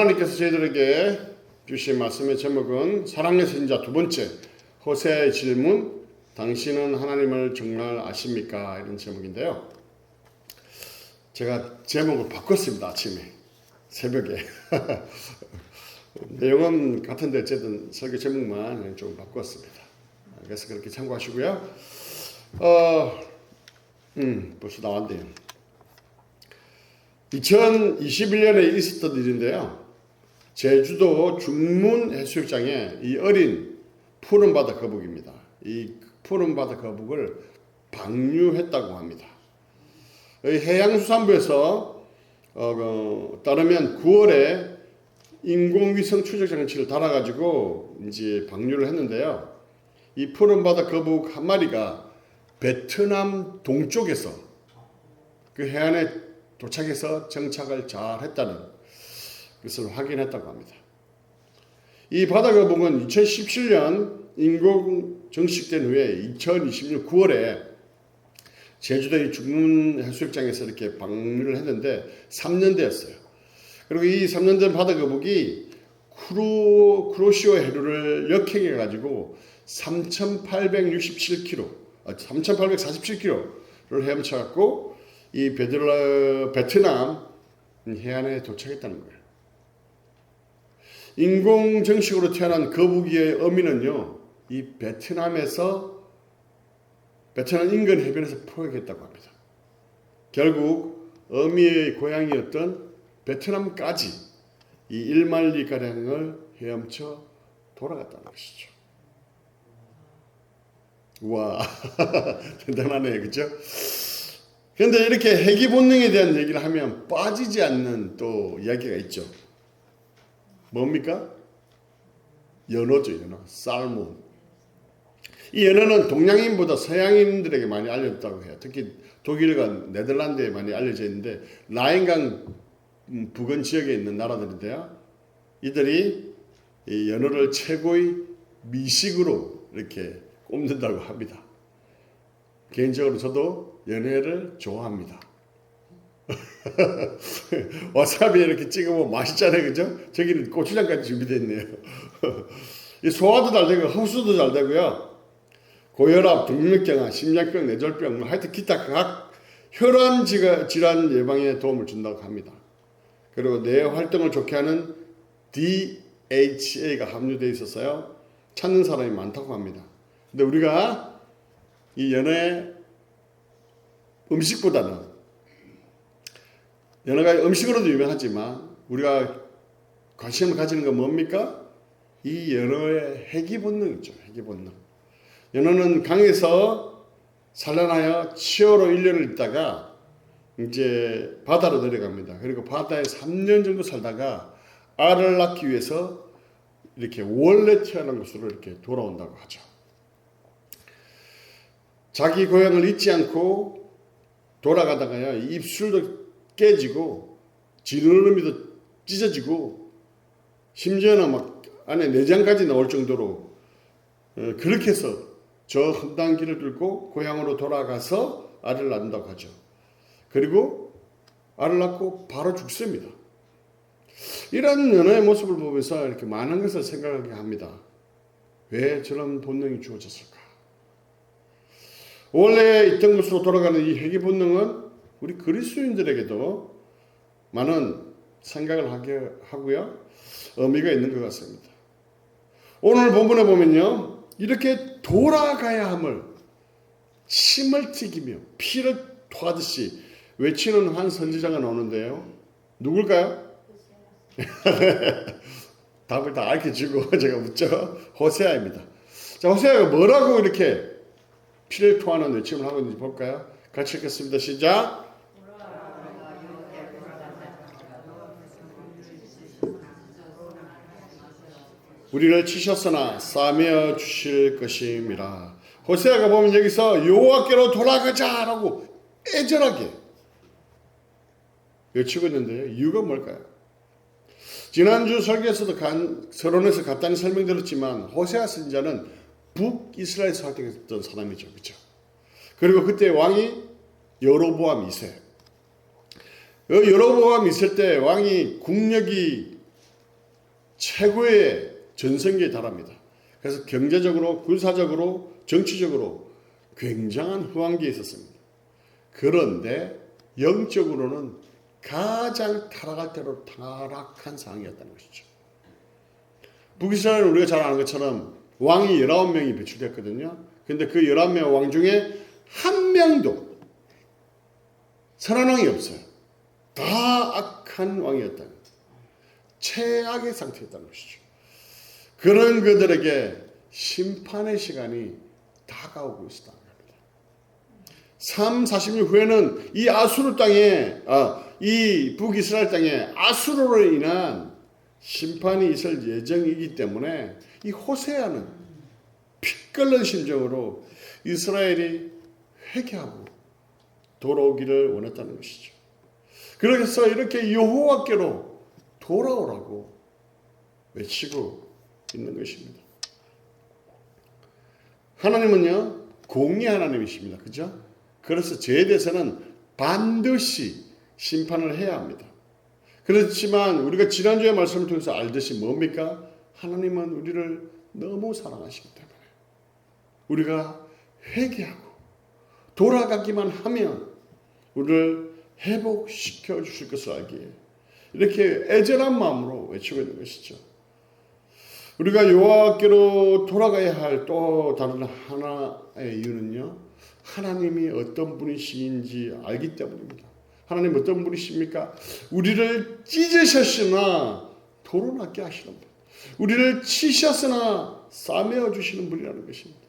하나님께서 저희들에게 주신 말씀의 제목은 사랑의 선지자 두 번째 호세아의 질문, 당신은 하나님을 정말 아십니까? 이런 제목인데요. 제가 제목을 바꿨습니다. 아침에 새벽에 내용은 같은데 어쨌든 설교 제목만 좀 바꿨습니다. 그래서 그렇게 참고하시고요. 벌써 나왔네요. 2021년에 있었던 일인데요. 제주도 중문 해수욕장에 이 어린 푸른 바다 거북입니다. 이 푸른 바다 거북을 방류했다고 합니다. 해양수산부에서 따르면 9월에 인공위성 추적 장치를 달아가지고 이제 방류를 했는데요. 이 푸른 바다 거북 한 마리가 베트남 동쪽에서 그 해안에 도착해서 정착을 잘 했다는 것을 확인했다고 합니다. 이 바다 거북은 2017년 인공 정식된 후에 2020년 9월에 제주도의 중문 해수욕장에서 이렇게 방류를 했는데 3년 되었어요. 그리고 이 3년 된 바다 거북이 쿠로시오 해류를 역행해가지고 3,847km를 헤엄쳐갖고 이 베트남 해안에 도착했다는 거예요. 인공 정식으로 태어난 거북이의 어미는요, 이 베트남 인근 해변에서 포획했다고 합니다. 결국 어미의 고향이었던 베트남까지 이 1마일가량을 헤엄쳐 돌아갔다는 것이죠. 와, 대단하네요. 그죠? 그런데 이렇게 해기 본능에 대한 얘기를 하면 빠지지 않는 또 이야기가 있죠. 뭡니까? 연어죠, 연어. 살몬. 이 연어는 동양인보다 서양인들에게 많이 알려졌다고 해요. 특히 독일과 네덜란드에 많이 알려져 있는데 라인강 부근 지역에 있는 나라들인데요. 이들이 이 연어를 최고의 미식으로 이렇게 꼽는다고 합니다. 개인적으로 저도 연어를 좋아합니다. 와사비 이렇게 찍으면 맛있잖아요. 그죠? 저기는 고추장까지 준비되어 있네요. 소화도 잘 되고 흡수도 잘 되고요. 고혈압, 동맥경화, 심장병, 뇌졸병, 하여튼 기타 각 혈관 질환 예방에 도움을 준다고 합니다. 그리고 뇌 활동을 좋게 하는 DHA가 함유되어 있어서요. 찾는 사람이 많다고 합니다. 근데 우리가 이 연어의 음식보다는 연어가 음식으로도 유명하지만 우리가 관심을 가지는 건 뭡니까? 이 연어의 해기 본능이죠. 해기 본능. 연어는 강에서 산란하여 치어로 1년을 있다가 이제 바다로 내려갑니다. 그리고 바다에 3년 정도 살다가 알을 낳기 위해서 이렇게 원래 태어난 곳으로 이렇게 돌아온다고 하죠. 자기 고향을 잊지 않고 돌아가다가요, 입술도 깨지고 지느러미도 찢어지고 심지어는 막 안에 내장까지 나올 정도로 그렇게 해서 저 험난한 길을 뚫고 고향으로 돌아가서 알을 낳는다고 하죠. 그리고 알을 낳고 바로 죽습니다. 이런 연어의 모습을 보면서 이렇게 많은 것을 생각하게 합니다. 왜 저런 본능이 주어졌을까? 원래 있던 곳으로 돌아가는 이 회귀 본능은 우리 그리스도인들에게도 많은 생각을 하게 하고요. 의미가 있는 것 같습니다. 오늘 본문에 보면요. 이렇게 돌아가야 함을 침을 튀기며 피를 토하듯이 외치는 한 선지자가 나오는데요. 누굴까요? 답을 다 알려주고 제가 묻죠. 호세아입니다. 자, 호세아가 뭐라고 이렇게 피를 토하는 외침을 하고 있는지 볼까요? 같이 읽겠습니다. 시작. 우리를 치셨으나 싸매어 주실 것임이라. 호세아가 보면 여기서 여호와께로 돌아가자라고 애절하게 외치고 있는데요. 이유가 뭘까요? 지난주 설교에서도 서론에서 간단히 설명드렸지만 호세아 선지자는 북이스라엘에서 활동했던 사람이죠. 그렇죠? 그리고 그때 왕이 여로보암 2세. 여로보암 있을 때 왕이 국력이 최고의 전성기에 달합니다. 그래서 경제적으로, 군사적으로, 정치적으로 굉장한 후한기에 있었습니다. 그런데 영적으로는 가장 타락할 대로 타락한 상황이었다는 것이죠. 북이스라엘은 우리가 잘 아는 것처럼 왕이 19명이 배출됐거든요. 근데 그 19명 왕 중에 한 명도 선한 왕이 없어요. 다 악한 왕이었다는 거예요. 최악의 상태였다는 것이죠. 그런 그들에게 심판의 시간이 다가오고 있었다는 겁니다. 40년 후에는 이 아수르 땅에, 이 북이스라엘 땅에 아수르로 인한 심판이 있을 예정이기 때문에 이 호세아는 피 끓는 심정으로 이스라엘이 회개하고 돌아오기를 원했다는 것이죠. 그래서 이렇게 여호와께로 돌아오라고 외치고 있는 것입니다. 하나님은요, 공의 하나님이십니다. 그죠? 그래서 죄에 대해서는 반드시 심판을 해야 합니다. 그렇지만 우리가 지난주에 말씀을 통해서 알듯이 뭡니까? 하나님은 우리를 너무 사랑하시기 때문에 우리가 회개하고 돌아가기만 하면 우리를 회복시켜 주실 것을 알기에 이렇게 애절한 마음으로 외치고 있는 것이죠. 우리가 여호와께로 돌아가야 할 또 다른 하나의 이유는요, 하나님이 어떤 분이신지 알기 때문입니다. 하나님 어떤 분이십니까? 우리를 찢으셨으나 도로나게 하시는 분, 우리를 치셨으나 싸매어 주시는 분이라는 것입니다.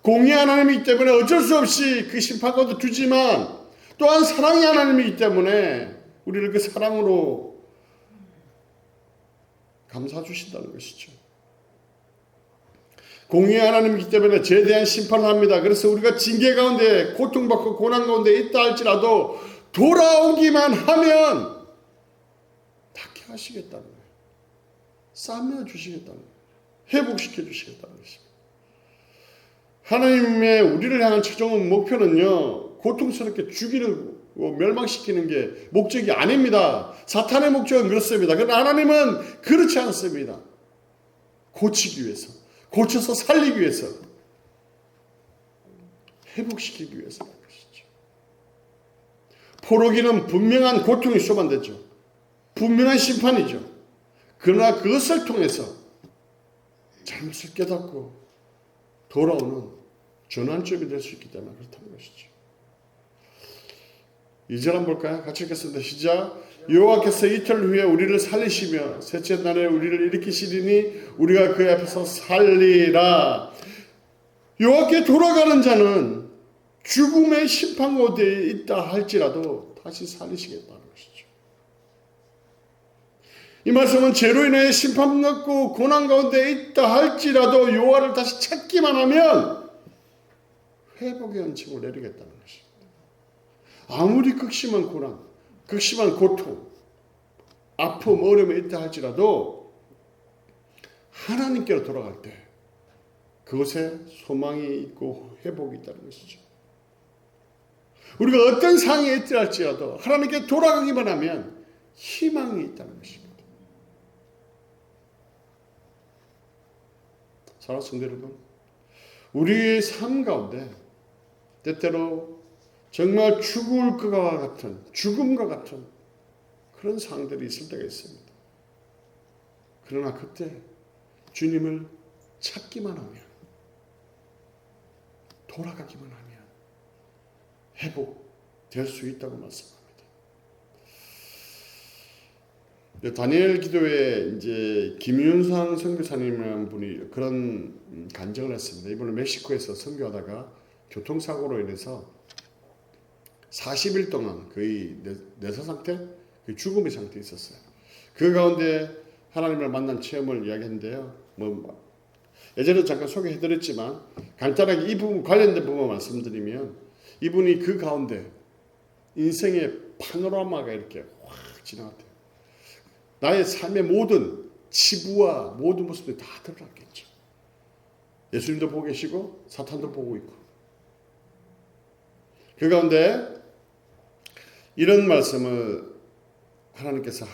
공의 하나님이기 때문에 어쩔 수 없이 그 심판과도 두지만 또한 사랑의 하나님이기 때문에 우리를 그 사랑으로 감싸 주신다는 것이죠. 공의 하나님이기 때문에 죄에 대한 심판을 합니다. 그래서 우리가 징계 가운데 고통받고 고난 가운데 있다 할지라도 돌아오기만 하면 닦게 하시겠다는 거예요. 싸매어 주시겠다는 거예요. 회복시켜 주시겠다는 것입니다. 하나님의 우리를 향한 최종 목표는요, 고통스럽게 죽이는 멸망시키는 게 목적이 아닙니다. 사탄의 목적은 그렇습니다. 그러나 하나님은 그렇지 않습니다. 고치기 위해서, 고쳐서 살리기 위해서, 회복시키기 위해서라는 것이죠. 포로기는 분명한 고통이 소반되죠. 분명한 심판이죠. 그러나 그것을 통해서 잘못을 깨닫고 돌아오는 전환점이 될 수 있기 때문에 그렇다는 것이죠. 2절 한번 볼까요? 같이 읽겠습니다. 시작. 여호와께서 이틀 후에 우리를 살리시며 셋째 날에 우리를 일으키시리니 우리가 그 앞에서 살리라. 여호와께 돌아가는 자는 죽음의 심판 가운데 있다 할지라도 다시 살리시겠다는 것이죠. 이 말씀은 죄로 인해 심판받고 고난 가운데 있다 할지라도 여호와를 다시 찾기만 하면 회복의恩칭을 내리겠다는 것입니다. 아무리 극심한 고난, 극심한 고통, 아픔, 어려움에 있다 할지라도 하나님께로 돌아갈 때 그곳에 소망이 있고 회복이 있다는 것이죠. 우리가 어떤 상황에 있다 할지라도 하나님께 돌아가기만 하면 희망이 있다는 것입니다. 사랑하는 성도 여러분, 우리의 삶 가운데 때때로 정말 죽을 것과 같은, 죽음과 같은 그런 상황들이 있을 때가 있습니다. 그러나 그때 주님을 찾기만 하면, 돌아가기만 하면 회복될 수 있다고 말씀합니다. 다니엘 기도에 이제 김윤상 선교사님이라는 분이 그런 간증을 했습니다. 이번에 멕시코에서 선교하다가 교통사고로 인해서 40일 동안 거의 내사 상태, 죽음의 상태에 있었어요. 그 가운데 하나님을 만난 체험을 이야기했는데요. 예전에 잠깐 소개해드렸지만 간단하게 이 부분 관련된 부분 말씀드리면 이분이 그 가운데 인생의 파노라마가 이렇게 확 지나갔대요. 나의 삶의 모든 치부와 모든 모습들이 다 드러났겠죠. 예수님도 보고 계시고 사탄도 보고 있고 그 가운데 이런 말씀을 하나님께서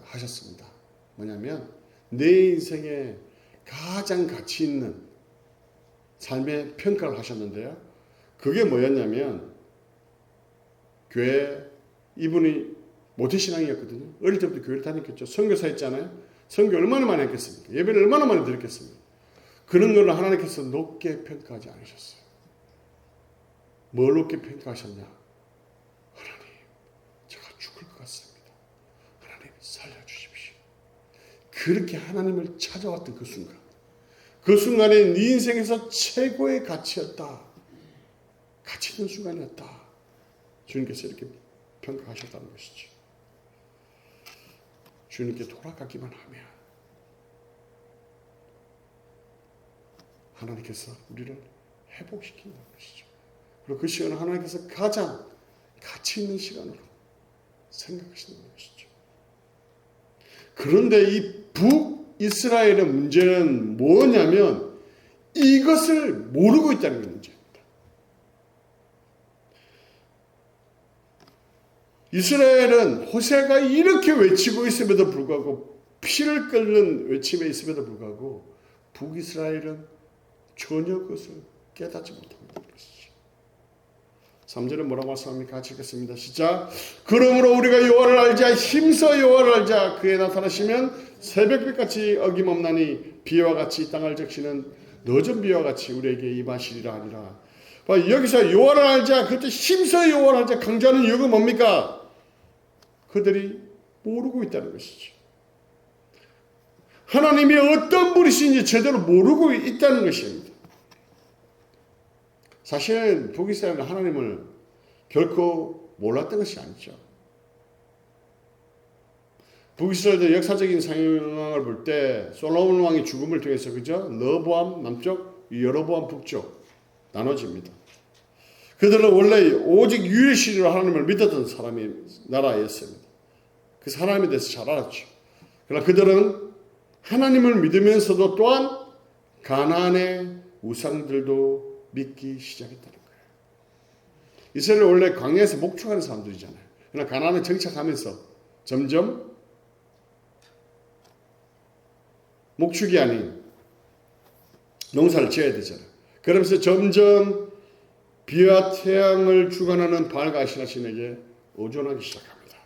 하셨습니다. 뭐냐면 내 인생에 가장 가치 있는 삶의 평가를 하셨는데요. 그게 뭐였냐면 교회 이분이 모태신앙이었거든요. 어릴 때부터 교회를 다녔겠죠. 선교사 했잖아요. 선교 얼마나 많이 했겠습니까? 예배를 얼마나 많이 드렸겠습니까? 그런 걸 하나님께서 높게 평가하지 않으셨어요. 뭘 높게 평가하셨냐? 하나님, 제가 죽을 것 같습니다. 하나님 살려주십시오. 그렇게 하나님을 찾아왔던 그 순간, 그 순간에 네 인생에서 최고의 가치였다. 가치 있는 순간이었다. 주님께서 이렇게 평가하셨다는 것이죠. 주님께 돌아가기만 하면 하나님께서 우리를 회복시킨다는 것이죠. 그리고 그 시간을 하나님께서 가장 가치 있는 시간으로 생각하신다는 것이죠. 그런데 이 북이스라엘의 문제는 뭐냐면 이것을 모르고 있다는 게 문제입니다. 이스라엘은 호세아가 이렇게 외치고 있음에도 불구하고 피를 끓는 외침에 있음에도 불구하고 북이스라엘은 전혀 그것을 깨닫지 못한다는 것이죠. 3절에 뭐라고 말씀합니까? 같이 읽겠습니다. 시작. 그러므로 우리가 여호와를 알자. 힘써 여호와를 알자. 그에 나타나시면 새벽빛같이 어김없나니 비와 같이 땅을 적시는 늦은 비와 같이 우리에게 임하시리라 하니라. 여기서 여호와를 알자. 그때 힘써 여호와를 알자. 강조하는 이유가 뭡니까? 그들이 모르고 있다는 것이죠. 하나님이 어떤 분이신지 제대로 모르고 있다는 것입니다. 사실 북이스라엘은 하나님을 결코 몰랐던 것이 아니죠. 북이스라엘의 역사적인 상황을 볼 때 솔로몬 왕의 죽음을 통해서 그죠? 르호보암 남쪽, 여로보암 북쪽 나눠집니다. 그들은 원래 오직 유일신으로 하나님을 믿었던 사람이 나라였습니다. 그 하나님에 대해서 잘 알았죠. 그러나 그들은 하나님을 믿으면서도 또한 가나안의 우상들도 믿기 시작했다는 거예요. 이스라엘은 원래 광야에서 목축하는 사람들이잖아요. 그러나 가나안에 정착하면서 점점 목축이 아닌 농사를 지어야 되잖아요. 그러면서 점점 비와 태양을 주관하는 바알과 아시라 신에게 의존하기 시작합니다.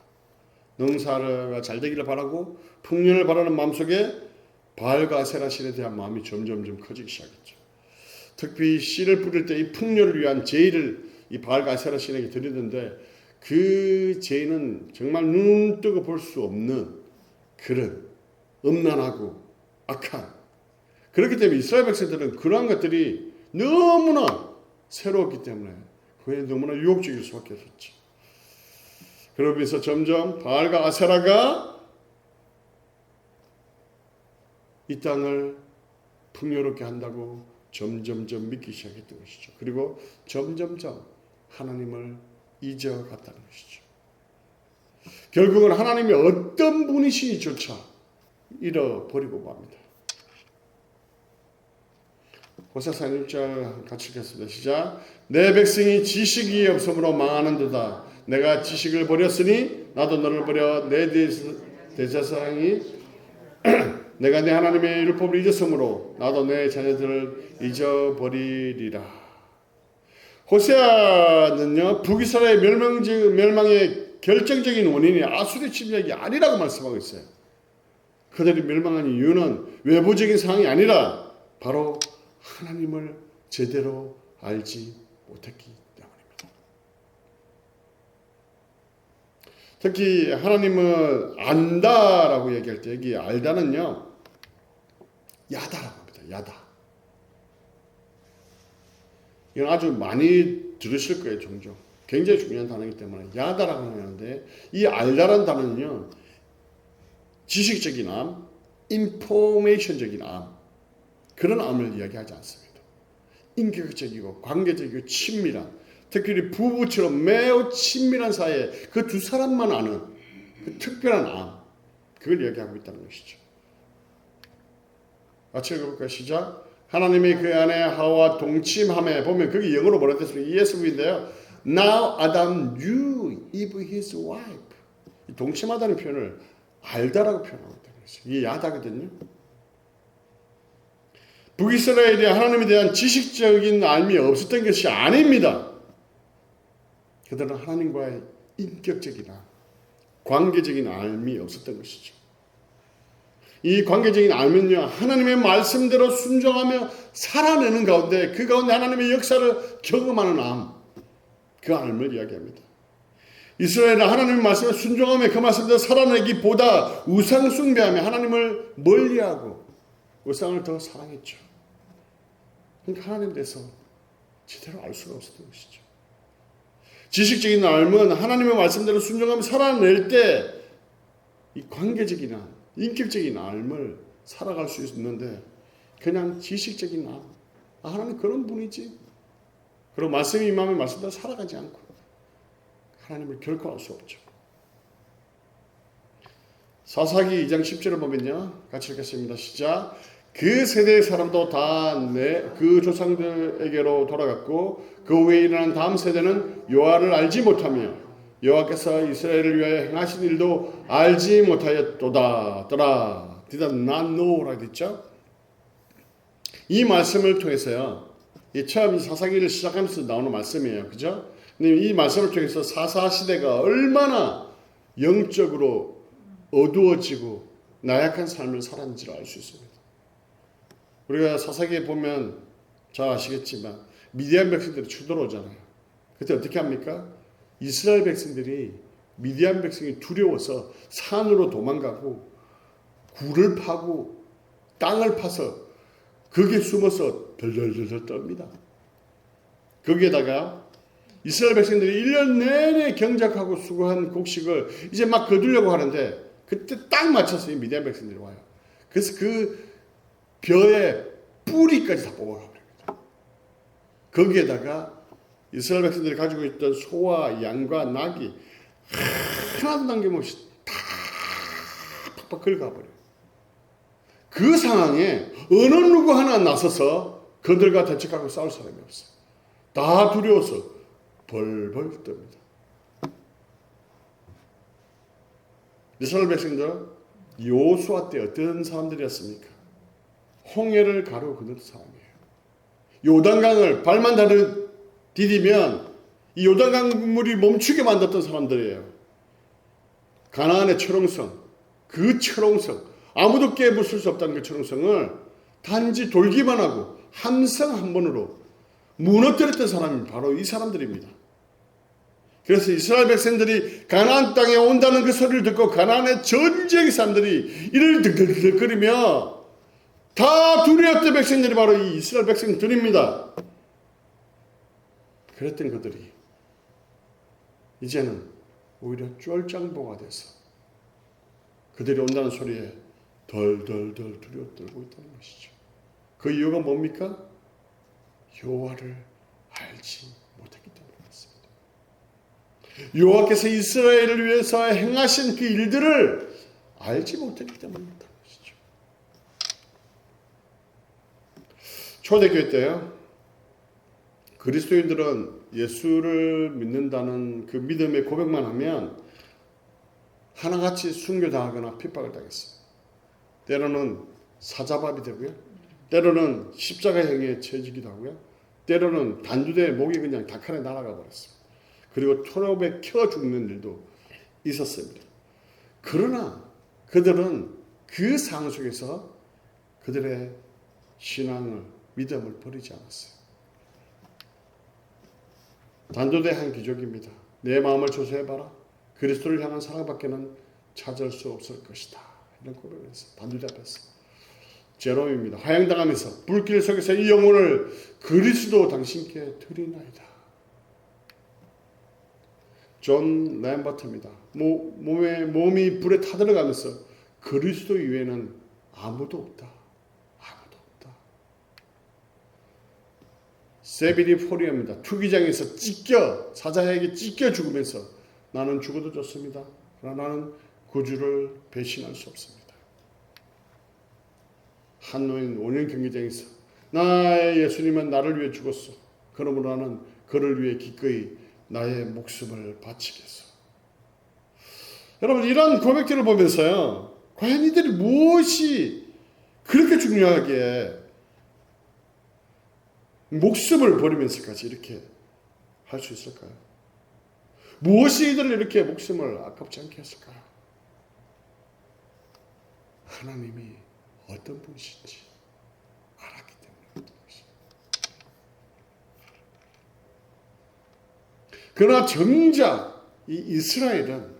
농사가 잘 되기를 바라고 풍년을 바라는 마음속에 바알과 아세라 신에 대한 마음이 점점 커지기 시작했죠. 특히 씨를 뿌릴 때 이 풍년을 위한 제의를 이 바알과 아세라 신에게 드리는데 그 제의는 정말 눈 뜨고 볼 수 없는 그런 음란하고 악한, 그렇기 때문에 이스라엘 백성들은 그러한 것들이 너무나 새로웠기 때문에 그게 너무나 유혹적일 수밖에 없었죠. 그러면서 점점 바알과 아세라가 이 땅을 풍요롭게 한다고 점점점 믿기 시작했던 것이죠. 그리고 점점점 하나님을 잊어갔다는 것이죠. 결국은 하나님이 어떤 분이신지조차 잃어버리고 맙니다. 호세아 6절 같이 읽겠습니다. 시작. 내 백성이 지식이 없으므로 망하는도다. 내가 지식을 버렸으니 나도 너를 버려. 내 대제사장이 내가 내 하나님의 율법을 잊었으므로 나도 내 자녀들을 잊어버리리라. 호세아는요, 북이스라엘 멸망의 결정적인 원인이 아수르 침략이 아니라고 말씀하고 있어요. 그들이 멸망한 이유는 외부적인 상황이 아니라 바로 하나님을 제대로 알지 못했기 때문입니다. 특히 하나님을 안다라고 얘기할 때 여기 알다는요, 야다라고 합니다. 야다. 이건 아주 많이 들으실 거예요. 종종. 굉장히 중요한 단어이기 때문에 야다라고 하는데 이 알다라는 단어는요, 지식적인 암, 인포메이션적인 암, 그런 암을 이야기하지 않습니다. 인격적이고 관계적이고 친밀한, 특히 부부처럼 매우 친밀한 사이에 그 두 사람만 아는 그 특별한 암, 그걸 이야기하고 있다는 것이죠. 같이 읽어볼까요? 시작. 하나님이 그 안에 하와 동침함에 보면 그게 영어로 뭐라 됐습니까? ESV인데요. Now Adam knew Eve his wife. 동침하다는 표현을 알다라고 표현하고 있다는 거죠. 이게 야다거든요. 북이스라엘이 하나님에 대한 지식적인 알미 없었던 것이 아닙니다. 그들은 하나님과의 인격적이나 관계적인 알미 없었던 것이죠. 이 관계적인 알면요, 하나님의 말씀대로 순종하며 살아내는 가운데, 그 가운데 하나님의 역사를 경험하는 암, 그 알을 이야기합니다. 이스라엘은 하나님의 말씀에 순종하며 그 말씀대로 살아내기보다 우상 숭배하며 하나님을 멀리하고 우상을 더 사랑했죠. 그러니까 하나님에 대해서 제대로 알 수가 없었던 것이죠. 지식적인 알은 하나님의 말씀대로 순종하며 살아낼 때 이 관계적이나 인격적인 알을 살아갈 수 있는데, 그냥 지식적인 알, 하나님 그런 분이지, 그리고 말씀이 임하면 말씀대로 살아가지 않고 하나님을 결코 알 수 없죠. 사사기 2장 10절을 보면요, 같이 읽겠습니다. 시작. 그 세대의 사람도 다 그 조상들에게로 돌아갔고 그 후에 일어난 다음 세대는 여호와를 알지 못하며 여호와께서 이스라엘을 위하여 행하신 일도 알지 못하였도다. Did not know라고 했죠. 이 말씀을 통해서요, 이 처음 사사기를 시작하면서 나오는 말씀이에요, 그죠? 근데 이 말씀을 통해서 사사 시대가 얼마나 영적으로 어두워지고 나약한 삶을 살았는지를 알 수 있습니다. 우리가 사사기에 보면 잘 아시겠지만 미디안 백성들이 쳐들어오잖아요. 그때 어떻게 합니까? 이스라엘 백성들이 미디안 백성이 두려워서 산으로 도망가고 굴을 파고 땅을 파서 거기에 숨어서 덜덜덜 떱니다. 거기에다가 이스라엘 백성들이 1년 내내 경작하고 수고한 곡식을 이제 막 거두려고 하는데, 그때 딱 맞춰서 이 미디안 백성들이 와요. 그래서 그 벼의 뿌리까지 다 뽑아가 버립니다. 거기에다가 이스라엘 백성들이 가지고 있던 소와 양과 낙이 하나도 남김없이 다 팍팍 긁어버려요. 그 상황에 어느 누구 하나 나서서 그들과 대척하고 싸울 사람이 없어요. 다 두려워서 벌벌 떱니다. 이스라엘 백성들 여호수아 때 어떤 사람들이었습니까? 홍해를 가르고 건너는 사람이에요. 요단강을 발만 디디면 이 요단강 물이 멈추게 만들었던 사람들이에요. 가나안의 철옹성, 그 철옹성, 아무도 깨부술 수 없다는 그 철옹성을 단지 돌기만 하고 함성 한 번으로 무너뜨렸던 사람이 바로 이 사람들입니다. 그래서 이스라엘 백성들이 가나안 땅에 온다는 그 소리를 듣고 가나안의 전 지역의 사람들이 이를 득득득거리며 다 두려웠던 백성들이 바로 이 이스라엘 백성들입니다. 그랬던 그들이 이제는 오히려 쫄짱보가 돼서 그들이 온다는 소리에 덜덜덜 두려워 떨고 있다는 것이죠. 그 이유가 뭡니까? 여호와를 알지 못했기 때문에 그렇습니다. 여호와께서 이스라엘을 위해서 행하신 그 일들을 알지 못했기 때문입니다. 초대교회 때요, 그리스도인들은 예수를 믿는다는 그 믿음의 고백만 하면 하나같이 순교당하거나 핍박을 당했어요. 때로는 사자밥이 되고요, 때로는 십자가형에 처해지기도 하고요, 때로는 단두대에 목이 그냥 닭한에 날아가 버렸습니다. 그리고 토롭에 켜 죽는 일도 있었습니다. 그러나 그들은 그 상황 속에서 그들의 신앙을, 믿음을 버리지 않았어요. 단도대 한 기적입니다. 내 마음을 조사해봐라. 그리스도를 향한 사랑밖에는 찾을 수 없을 것이다. 이런 고백을 했어요. 단도대 앞에서. 제롬입니다. 화양당하면서 불길 속에서 이 영혼을 그리스도 당신께 드리나이다. 존 램버트입니다. 몸이 불에 타들어가면서 그리스도 이외에는 아무도 없다. 세비리 포리어입니다. 투기장에서 사자에게 찢겨 죽으면서 나는 죽어도 좋습니다. 그러나 나는 구주를 배신할 수 없습니다. 한 노인 5년 경기장에서 나의 예수님은 나를 위해 죽었어. 그러므로 나는 그를 위해 기꺼이 나의 목숨을 바치겠어. 여러분, 이런 고백들을 보면서요, 과연 이들이 무엇이 그렇게 중요하게 목숨을 버리면서까지 이렇게 할 수 있을까요? 무엇이 이들을 이렇게 목숨을 아깝지 않게 했을까요? 하나님이 어떤 분이신지 알았기 때문에 그런 것입니다. 그러나 정작 이 이스라엘은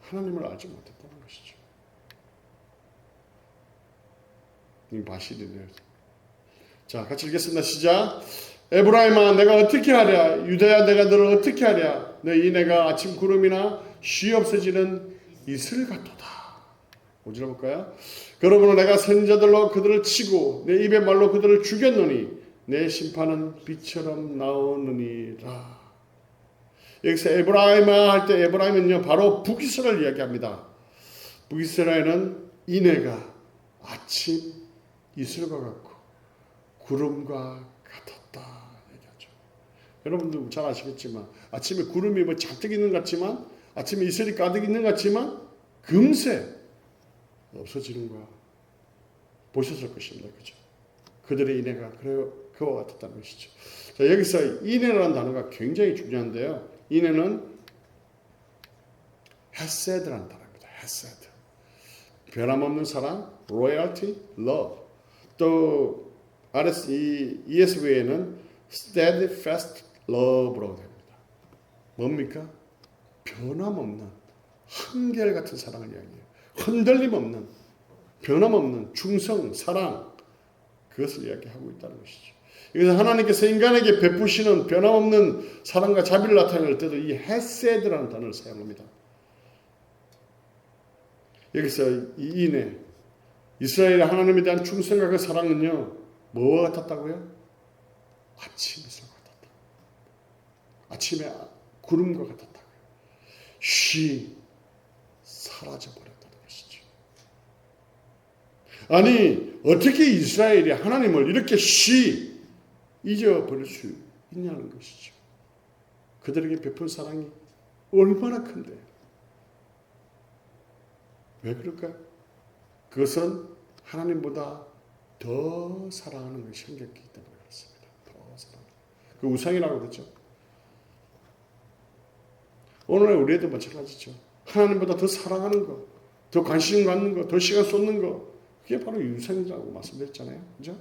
하나님을 알지 못했다는 것이죠. 이 바실이네요. 자, 같이 읽겠습니다. 시작. 에브라임아, 내가 어떻게 하랴? 유다야, 내가 너를 어떻게 하랴? 너희 내가 아침 구름이나 쉬 없어지는 이슬 같도다. 5절 볼까요? 그러므로 내가 선지자들로 그들을 치고 내 입의 말로 그들을 죽였노니 내 심판은 빛처럼 나오느니라. 여기서 에브라임아 할 때 에브라임은요 바로 북이스라엘 이야기합니다. 북이스라엘은 이내가 아침 이슬과 같고 구름과 같았다 얘기하죠. 여러분들 잘 아시겠지만 아침에 구름이 뭐 잔뜩 있는 것 같지만 아침에 이슬이 가득 있는 것 같지만 금세 없어지는 거 보셨을 것입니다. 그죠? 그들의 인애가 그와 같았다는 것이죠. 자, 여기서 인애라는 단어가 굉장히 중요한데요. 인애는 헤세드라는 단어입니다. 헤세드. 변함없는 사랑, loyalty, love. 또 ESV에는 steadfast love라고 됩니다. 뭡니까? 변함없는 한결같은 사랑을 이야기해요. 흔들림 없는, 변함없는 충성, 사랑, 그것을 이야기하고 있다는 것이죠. 여기서 하나님께서 인간에게 베푸시는 변함없는 사랑과 자비를 나타낼 때도 이 헤세드라는 단어를 사용합니다. 여기서 이 인애, 이스라엘의 하나님에 대한 충성과 그 사랑은요, 뭐와 같았다고요? 아침 이슬과 같았다. 아침에 구름과 같았다고요. 쉬 사라져버렸다는 것이죠. 아니 어떻게 이스라엘이 하나님을 이렇게 쉬 잊어버릴 수 있냐는 것이죠. 그들에게 베푼 사랑이 얼마나 큰데 왜 그럴까요? 그것은 하나님보다 더 사랑하는 것이 생겼기 때문에 그렇습니다. 더 사랑. 그 우상이라고 그러죠. 오늘의 우리에도 마찬가지죠. 하나님보다 더 사랑하는 것, 더 관심 갖는 것, 더 시간 쏟는 것, 그게 바로 우상이라고 말씀드렸잖아요. 그죠?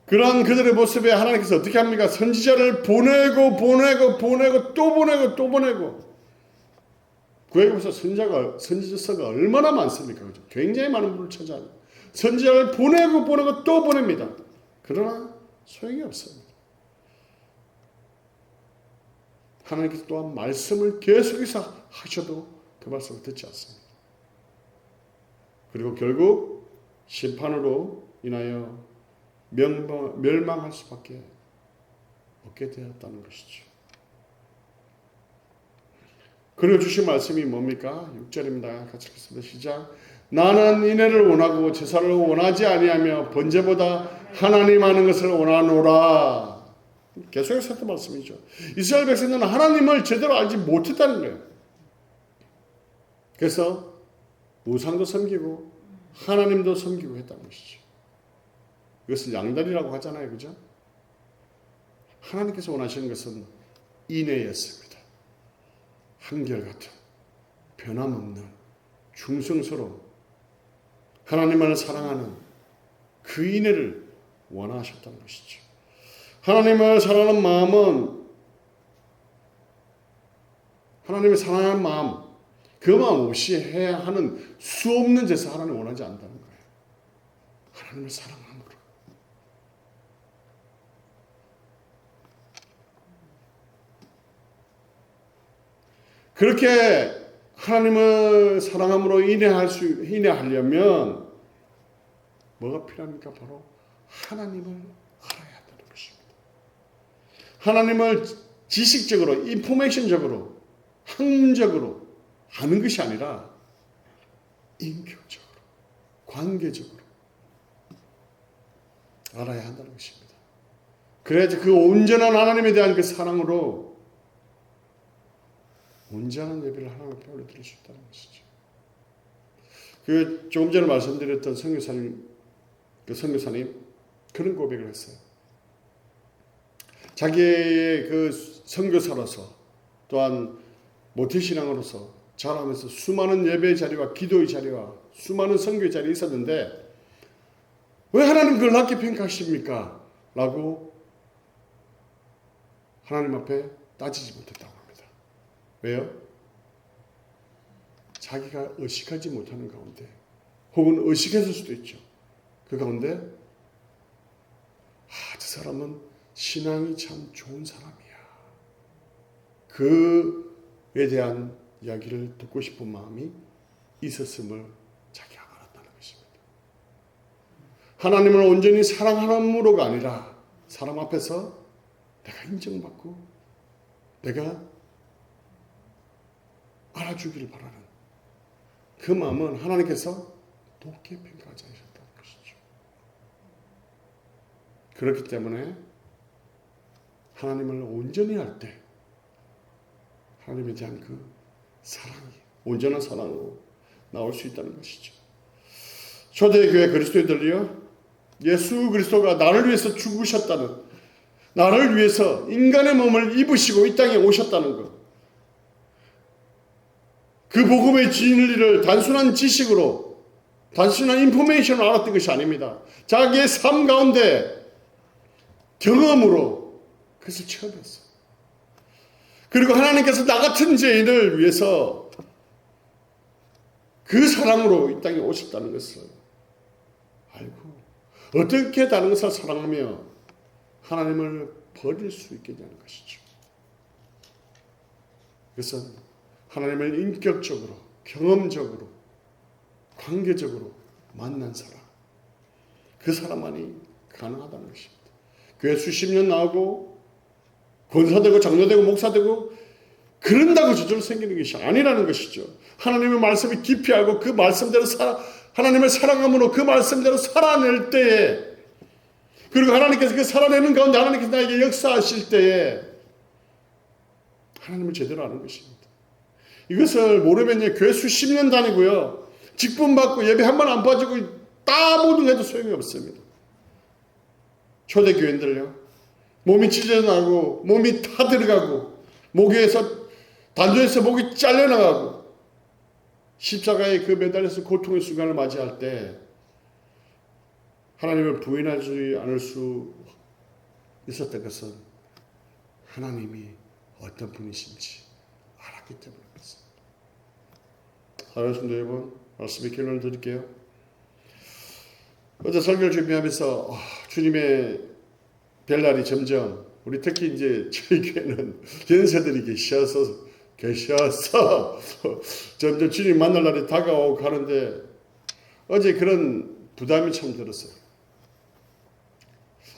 그런 그들의 모습에 하나님께서 어떻게 합니까? 선지자를 보내고 또 보내고 구약에서 선지자서가 얼마나 많습니까? 그죠? 굉장히 많은 분을 찾아요. 선지자를 보내고 또 보냅니다. 그러나 소용이 없습니다. 하나님께서 또한 말씀을 계속해서 하셔도 그 말씀을 듣지 않습니다. 그리고 결국 심판으로 인하여 멸망할 수밖에 없게 되었다는 것이죠. 그리고 주신 말씀이 뭡니까? 6절입니다. 같이 읽겠습니다. 시작. 나는 인애를 원하고 제사를 원하지 아니하며 번제보다 하나님 하는 것을 원하노라. 계속해서 했던 말씀이죠. 이스라엘 백성들은 하나님을 제대로 알지 못했다는 거예요. 그래서 우상도 섬기고 하나님도 섬기고 했다는 것이죠. 이것을 양다리라고 하잖아요. 그죠? 하나님께서 원하시는 것은 인애였습니다. 한결같은 변함없는 충성스러운 하나님만을 사랑하는 그 인애를 원하셨다는 것이죠. 하나님을 사랑하는 마음은 하나님을 사랑하는 마음 그 마음 없이 해야 하는 수 없는 제사 하나님 원하지 않는다는 거예요. 하나님을 사랑함으로. 그렇게 하나님을 사랑함으로 인내하려면 뭐가 필요합니까? 바로 하나님을 알아야 한다는 것입니다. 하나님을 지식적으로, 인포메이션적으로, 학문적으로 아는 것이 아니라 인격적으로, 관계적으로 알아야 한다는 것입니다. 그래야지 그 온전한 하나님에 대한 그 사랑으로 온전한 예배를 하나님 앞에 올려드릴 수 있다는 것이죠. 그 조금 전에 말씀드렸던 선교사님, 그 선교사님 그런 고백을 했어요. 자기의 그 선교사로서 또한 모태신앙으로서 자라면서 수많은 예배 자리와 기도의 자리와 수많은 선교의 자리에 있었는데 왜 하나님 그걸 낮게 평가하십니까? 라고 하나님 앞에 따지지 못했다고 합니다. 왜요? 자기가 의식하지 못하는 가운데 혹은 의식했을 수도 있죠. 그 가운데 저 사람은 신앙이 참 좋은 사람이야. 그에 대한 이야기를 듣고 싶은 마음이 있었음을 자기가 알았다는 것입니다. 하나님을 온전히 사랑함으로가 아니라 사람 앞에서 내가 인정받고 내가 알아주기를 바라는 그 마음은 하나님께서 높게 평가하지 않으셨다는 것이죠. 그렇기 때문에 하나님을 온전히 할 때 하나님에 대한 그 사랑이 온전한 사랑으로 나올 수 있다는 것이죠. 초대교회 그리스도인들이요, 예수 그리스도가 나를 위해서 죽으셨다는, 나를 위해서 인간의 몸을 입으시고 이 땅에 오셨다는 것, 그 복음의 진리를 단순한 지식으로 단순한 인포메이션으로 알았던 것이 아닙니다. 자기의 삶 가운데 경험으로 그것을 체험했어요. 그리고 하나님께서 나 같은 죄인을 위해서 그 사랑으로 이 땅에 오셨다는 것을 알고 어떻게 다른 것을 사랑하며 하나님을 버릴 수 있겠냐는 것이죠. 그것은 하나님을 인격적으로, 경험적으로, 관계적으로 만난 사람, 그 사람만이 가능하다는 것입니다. 교회 수십 년 나오고 권사되고 장로되고 목사되고 그런다고 저절로 생기는 것이 아니라는 것이죠. 하나님의 말씀을 깊이 알고 그 말씀대로 하나님을 사랑함으로 그 말씀대로 살아낼 때에, 그리고 하나님께서 그 살아내는 가운데 하나님께서 나에게 역사하실 때에 하나님을 제대로 아는 것입니다. 이것을 모르면 교회 수십 년 다니고요, 직분 받고 예배 한 번 안 빠지고 다 모든 해도 소용이 없습니다. 초대교인들요, 몸이 찢어나고 몸이 타 들어가고 목에서 단조에서 목이 잘려나가고 십자가에 그 매달려서 고통의 순간을 맞이할 때 하나님을 부인하지 않을 수 있었던 것은 하나님이 어떤 분이신지 알았기 때문입니다. 사랑하는 성도 여러분, 말씀의 결론을 드릴게요. 어제 설교를 준비하면서 주님의 별날이 점점, 우리 특히 이제 저희 교회는 연세들이 계셔서 점점 주님 만날 날이 다가오고 가는데 어제 그런 부담이 참 들었어요.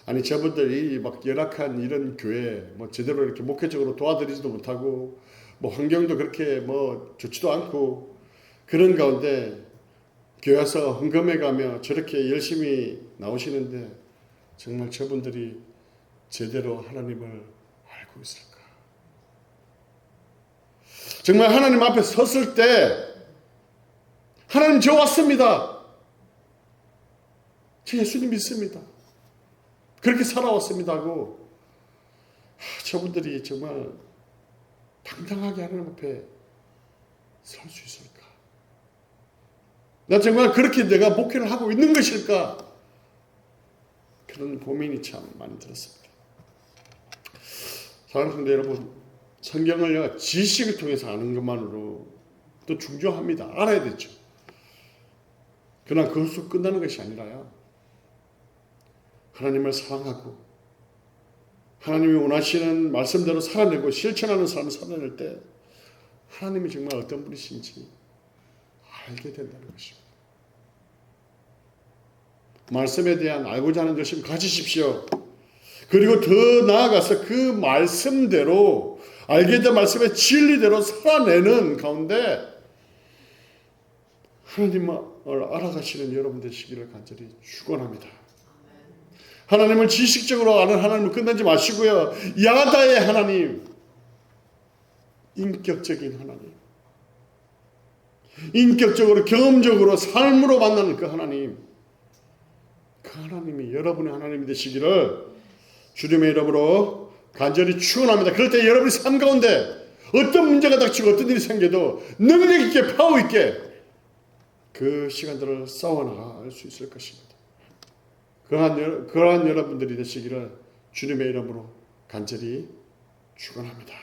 아니, 저분들이 막 열악한 이런 교회 뭐 제대로 이렇게 목회적으로 도와드리지도 못하고 뭐 환경도 그렇게 뭐 좋지도 않고 그런 가운데 교회 와서 헌금해 가며 저렇게 열심히 나오시는데 정말 저분들이 제대로 하나님을 알고 있을까? 정말 하나님 앞에 섰을 때 하나님 저 왔습니다. 저 예수님 믿습니다. 그렇게 살아왔습니다 하고 저분들이 정말 당당하게 하나님 앞에 설 수 있을까? 나 정말 그렇게 내가 목회를 하고 있는 것일까? 그런 고민이 참 많이 들었습니다. 사랑하는 성도 여러분, 성경을 지식을 통해서 아는 것만으로 또 중요합니다. 알아야 되죠. 그러나 그것으로 끝나는 것이 아니라요, 하나님을 사랑하고 하나님이 원하시는 말씀대로 살아내고 실천하는 삶을 살아낼 때 하나님이 정말 어떤 분이신지 알게 된다는 것입니다. 말씀에 대한 알고자 하는 열심 가지십시오. 그리고 더 나아가서 그 말씀대로, 알게 된 말씀의 진리대로 살아내는 가운데 하나님을 알아가시는 여러분 되시기를 간절히 축원합니다. 하나님을 지식적으로 아는 하나님을 끝내지 마시고요, 야다의 하나님, 인격적인 하나님, 인격적으로 경험적으로 삶으로 만나는 그 하나님, 그 하나님이 여러분의 하나님이 되시기를 주님의 이름으로 간절히 축원합니다. 그럴 때 여러분의 삶 가운데 어떤 문제가 닥치고 어떤 일이 생겨도 능력 있게 파워 있게 그 시간들을 싸워나갈 수 있을 것입니다. 그러한 여러분들이 되시기를 주님의 이름으로 간절히 축원합니다.